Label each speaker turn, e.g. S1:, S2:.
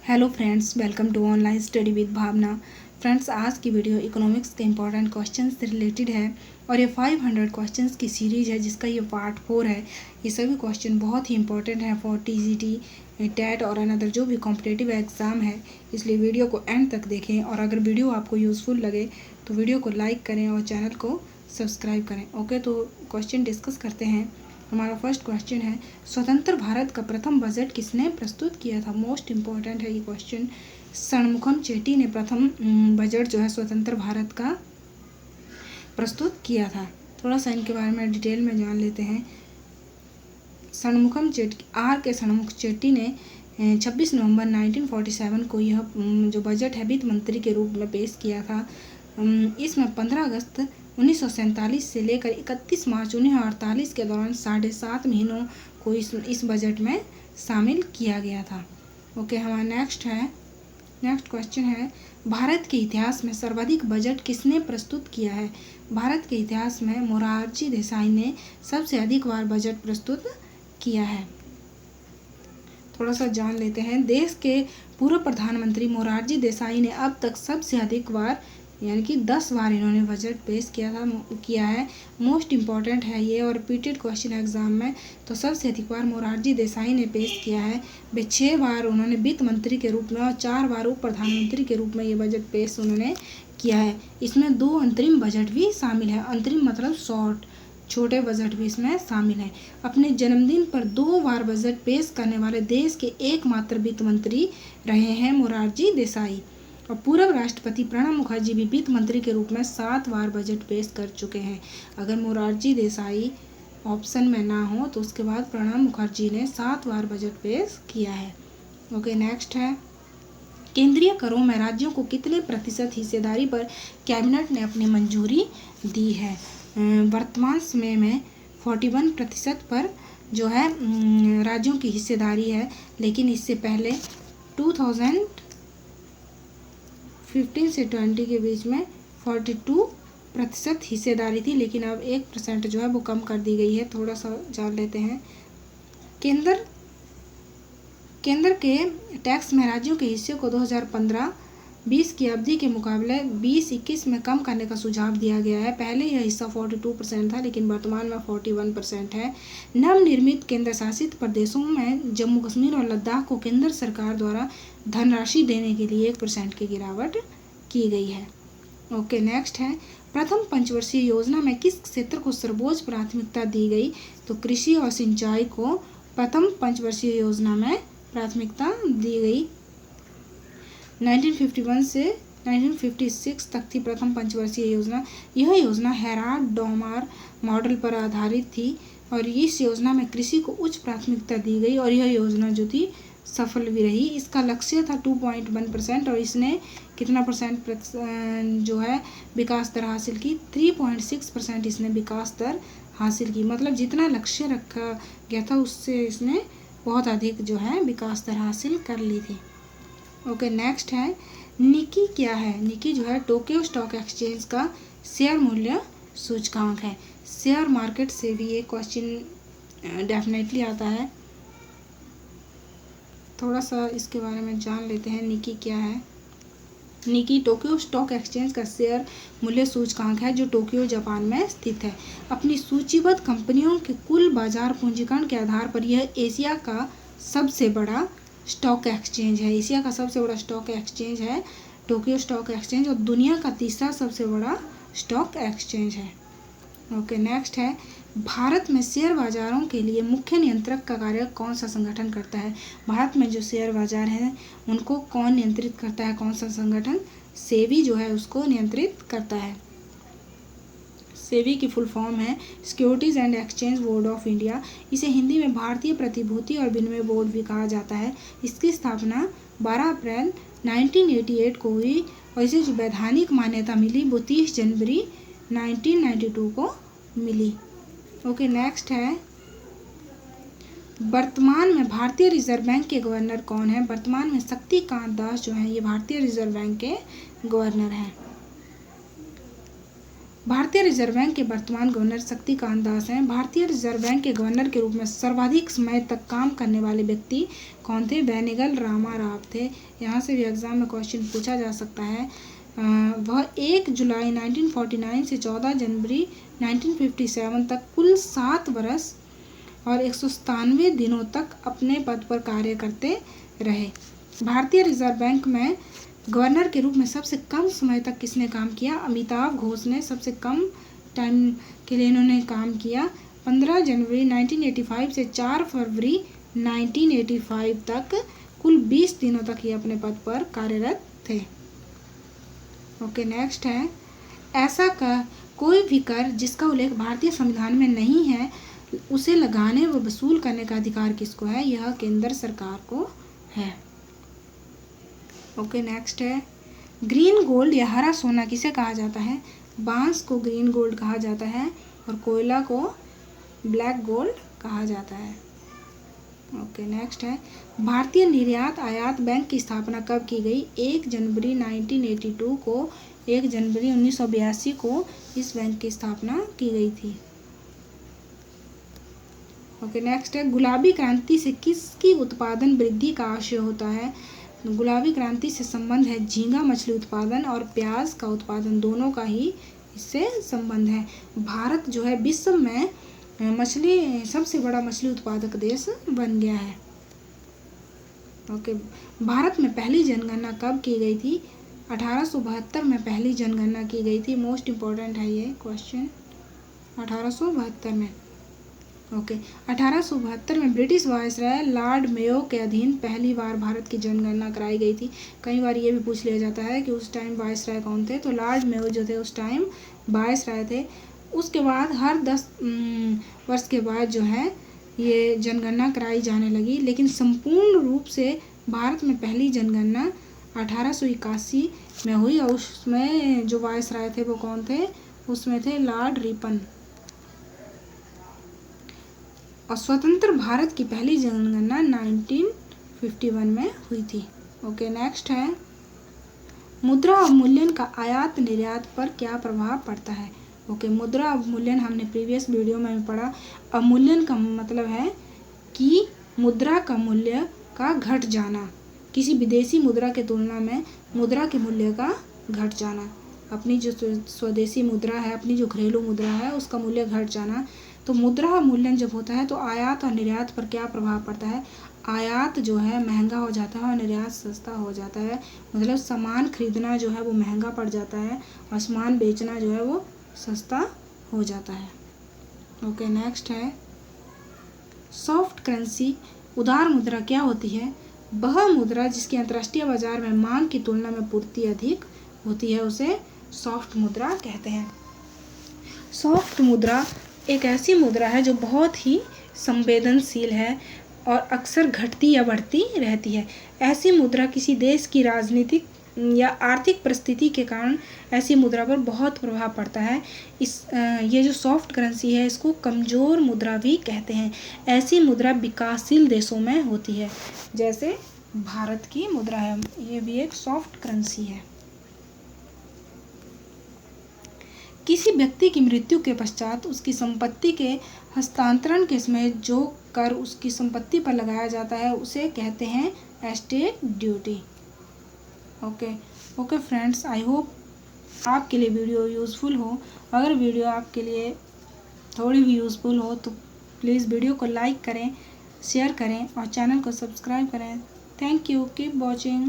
S1: Hello friends, welcome to online study with Bhavna. Friends, आज की video economics के important questions से रिलेटेड है और ये 500 क्वेश्चंस की सीरीज़ है जिसका ये पार्ट 4 है। ये सभी क्वेश्चन बहुत ही इंपॉर्टेंट हैं फॉर टीजीटी, टेट और अनदर जो भी कॉम्पिटिटिव एग्ज़ाम है, इसलिए वीडियो को एंड तक देखें। और अगर वीडियो आपको यूज़फुल लगे तो वीडियो को लाइक करें और चैनल को सब्सक्राइब करें। ओके, तो क्वेश्चन डिस्कस करते हैं। हमारा फर्स्ट क्वेश्चन है, स्वतंत्र भारत का प्रथम बजट किसने प्रस्तुत किया था? मोस्ट इम्पॉर्टेंट है ये क्वेश्चन। षणमुखम चेट्टी ने प्रथम बजट जो है स्वतंत्र भारत का प्रस्तुत किया था। थोड़ा सा इनके बारे में डिटेल में जान लेते हैं। षणमुखम चेट्टी, के षणमुख चेट्टी ने 26 नवंबर 1947 को यह जो बजट है वित्त मंत्री के रूप में पेश किया था। इसमें 15 अगस्त 1947 से लेकर 31 मार्च 1948 के दौरान 7.5 महीनों को इस बजट में शामिल किया गया था। ओके, हमारा नेक्स्ट क्वेश्चन है, भारत के इतिहास में सर्वाधिक बजट किसने प्रस्तुत किया है? भारत के इतिहास में मोरारजी देसाई ने सबसे अधिक बार बजट प्रस्तुत किया है। थोड़ा सा जान लेते हैं। देश के पूर्व प्रधानमंत्री मोरारजी देसाई ने अब तक सबसे अधिक बार यानी कि 10 बार इन्होंने बजट पेश किया है। मोस्ट इम्पॉर्टेंट है ये और रिपीटेड क्वेश्चन एग्जाम में। तो सबसे अधिक बार मोरारजी देसाई ने पेश किया है। वे 6 बार उन्होंने वित्त मंत्री के रूप में और 4 बार उप प्रधानमंत्री के रूप में ये बजट पेश उन्होंने किया है। इसमें 2 अंतरिम बजट भी शामिल है। अंतरिम मतलब शॉर्ट, छोटे बजट भी इसमें शामिल हैं। अपने जन्मदिन पर 2 बार बजट पेश करने वाले देश के एकमात्र वित्त मंत्री रहे हैं मोरारजी देसाई। और पूर्व राष्ट्रपति प्रणब मुखर्जी भी वित्त मंत्री के रूप में 7 बार बजट पेश कर चुके हैं। अगर मोरारजी देसाई ऑप्शन में ना हो तो उसके बाद प्रणब मुखर्जी ने 7 बार बजट पेश किया है। ओके, नेक्स्ट है, केंद्रीय करों में राज्यों को कितने प्रतिशत हिस्सेदारी पर कैबिनेट ने अपनी मंजूरी दी है? वर्तमान समय में 41% पर जो है राज्यों की हिस्सेदारी है, लेकिन इससे पहले 2015 से 20 के बीच में 42% हिस्सेदारी थी, लेकिन अब 1% जो है वो कम कर दी गई है। थोड़ा सा जान लेते हैं। केंद्र के टैक्स में राज्यों के हिस्से को 2015-20 की अवधि के मुकाबले 20-21 में कम करने का सुझाव दिया गया है। पहले यह हिस्सा 42% था, लेकिन वर्तमान में 41% है। नवनिर्मित केंद्र शासित प्रदेशों में जम्मू कश्मीर और लद्दाख को केंद्र सरकार द्वारा धनराशि देने के लिए 1% की गिरावट की गई है। ओके, नेक्स्ट है, प्रथम पंचवर्षीय योजना में किस क्षेत्र को सर्वोच्च प्राथमिकता दी गई? तो कृषि और सिंचाई को प्रथम पंचवर्षीय योजना में प्राथमिकता दी गई। 1951 से 1956 तक थी प्रथम पंचवर्षीय योजना। यह योजना हेराल्ड-डॉमर मॉडल पर आधारित थी और इस योजना में कृषि को उच्च प्राथमिकता दी गई और यह योजना जो थी सफल भी रही। इसका लक्ष्य था 2.1% और इसने कितना परसेंट जो है विकास दर हासिल की? 3.6% इसने विकास दर हासिल की। मतलब जितना लक्ष्य रखा गया था उससे इसने बहुत अधिक जो है विकास दर हासिल कर ली थी। ओके, नेक्स्ट है, निकी क्या है? निकी जो है टोक्यो स्टॉक एक्सचेंज का शेयर मूल्य सूचकांक है। शेयर मार्केट से भी ये क्वेश्चन डेफिनेटली आता है। थोड़ा सा इसके बारे में जान लेते हैं। निकी क्या है? निकी टोक्यो स्टॉक एक्सचेंज का शेयर मूल्य सूचकांक है जो टोक्यो जापान में स्थित है। अपनी सूचीबद्ध कंपनियों के कुल बाजार पूंजीकरण के आधार पर यह एशिया का सबसे बड़ा स्टॉक एक्सचेंज है। एशिया का सबसे बड़ा स्टॉक एक्सचेंज है टोक्यो स्टॉक एक्सचेंज और दुनिया का तीसरा सबसे बड़ा स्टॉक एक्सचेंज है। ओके, नेक्स्ट है, भारत में शेयर बाजारों के लिए मुख्य नियंत्रक का कार्य कौन सा संगठन करता है? भारत में जो शेयर बाजार हैं उनको कौन नियंत्रित करता है? कौन सा संगठन? सेबी जो है उसको नियंत्रित करता है। सेबी की फुल फॉर्म है securities and exchange board of India. इसे हिंदी में भारतीय प्रतिभूति और विनिमय बोर्ड भी कहा जाता है। इसकी स्थापना 12 अप्रैल 1988 को हुई और इसे जो वैधानिक मान्यता मिली वो 30 जनवरी 1992 को मिली। ओके, नेक्स्ट है, वर्तमान में भारतीय रिजर्व बैंक के गवर्नर कौन है? वर्तमान में शक्तिकांत दास जो है ये भारतीय रिजर्व बैंक के गवर्नर हैं। भारतीय रिजर्व बैंक के वर्तमान गवर्नर शक्तिकांत दास हैं। भारतीय रिजर्व बैंक के गवर्नर के रूप में सर्वाधिक समय तक काम करने वाले व्यक्ति कौन थे? बेनेगल रामाराव थे। यहाँ से भी एग्जाम में क्वेश्चन पूछा जा सकता है। वह 1 जुलाई 1949 से 14 जनवरी 1957 तक कुल 7 वर्ष और 197 दिनों तक अपने पद पर कार्य करते रहे। भारतीय रिजर्व बैंक में गवर्नर के रूप में सबसे कम समय तक किसने काम किया? अमिताभ घोष ने सबसे कम टाइम के लिए इन्होंने काम किया। 15 जनवरी 1985 से 4 फरवरी 1985 तक कुल 20 दिनों तक ये अपने पद पर कार्यरत थे। ओके, नेक्स्ट है, ऐसा का कोई भी कर जिसका उल्लेख भारतीय संविधान में नहीं है उसे लगाने व वसूल करने का अधिकार किसको है? यह केंद्र सरकार को है। ओके, नेक्स्ट है, ग्रीन गोल्ड या हरा सोना किसे कहा जाता है? बांस को ग्रीन गोल्ड कहा जाता है और कोयला को ब्लैक गोल्ड कहा जाता है। ओके, नेक्स्ट है, भारतीय निर्यात आयात बैंक की स्थापना कब की गई? 1 जनवरी 1982 को 1 जनवरी 1982 को इस बैंक की स्थापना की गई थी। ओके, नेक्स्ट है, गुलाबी क्रांति से किसकी उत्पादन वृद्धि का आशय होता है? गुलाबी क्रांति से संबंध है झींगा मछली उत्पादन और प्याज का उत्पादन, दोनों का ही इससे संबंध है। भारत जो है विश्व में मछली सबसे बड़ा मछली उत्पादक देश बन गया है। ओके, भारत में पहली जनगणना कब की गई थी? 1872 में पहली जनगणना की गई थी। मोस्ट इम्पोर्टेंट है ये क्वेश्चन, 1872 में। ओके, 1872 में ब्रिटिश वायसराय लॉर्ड मेयो के अधीन पहली बार भारत की जनगणना कराई गई थी। कई बार ये भी पूछ लिया जाता है कि उस टाइम वायसराय कौन थे, तो लॉर्ड मेयो जो थे उस टाइम वायसराय थे। उसके बाद हर 10 वर्ष के बाद जो है ये जनगणना कराई जाने लगी, लेकिन संपूर्ण रूप से भारत में पहली जनगणना 1881 में हुई और उसमें जो वायसराय थे वो कौन थे? उसमें थे लॉर्ड रिपन। और स्वतंत्र भारत की पहली जनगणना 1951 में हुई थी। ओके, नेक्स्ट है, मुद्रा अवमूल्यन का आयात निर्यात पर क्या प्रभाव पड़ता है? ओके, मुद्रा अवमूल्यन हमने प्रीवियस वीडियो में पढ़ा। अवमूल्यन का मतलब है कि मुद्रा का मूल्य का घट जाना, किसी विदेशी मुद्रा के तुलना में मुद्रा के मूल्य का घट जाना। अपनी जो स्वदेशी मुद्रा है, अपनी जो घरेलू मुद्रा है, उसका मूल्य घट जाना। तो मुद्रा अवमूल्यन जब होता है तो आयात और निर्यात पर क्या प्रभाव पड़ता है? आयात जो है महंगा हो जाता है और निर्यात सस्ता हो जाता है। मतलब सामान खरीदना जो है वो महंगा पड़ जाता है और सामान बेचना जो है वो सस्ता हो जाता है। ओके, नेक्स्ट है, सॉफ्ट करेंसी उदार मुद्रा क्या होती है? वह मुद्रा जिसकी अंतर्राष्ट्रीय बाजार में मांग की तुलना में पूर्ति अधिक होती है उसे सॉफ्ट मुद्रा कहते हैं। सॉफ्ट मुद्रा एक ऐसी मुद्रा है जो बहुत ही संवेदनशील है और अक्सर घटती या बढ़ती रहती है। ऐसी मुद्रा किसी देश की राजनीतिक या आर्थिक परिस्थिति के कारण ऐसी मुद्रा पर बहुत प्रभाव पड़ता है। ये जो सॉफ्ट करेंसी है इसको कमज़ोर मुद्रा भी कहते हैं। ऐसी मुद्रा विकासशील देशों में होती है, जैसे भारत की मुद्रा है, ये भी एक सॉफ्ट करेंसी है। किसी व्यक्ति की मृत्यु के पश्चात उसकी संपत्ति के हस्तांतरण के समय जो कर उसकी संपत्ति पर लगाया जाता है उसे कहते हैं estate duty. Okay friends, I hope आपके लिए वीडियो यूज़फुल हो। अगर वीडियो आपके लिए थोड़ी भी यूज़फुल हो तो प्लीज़ वीडियो को लाइक करें, शेयर करें और चैनल को सब्सक्राइब करें। Thank you, keep watching.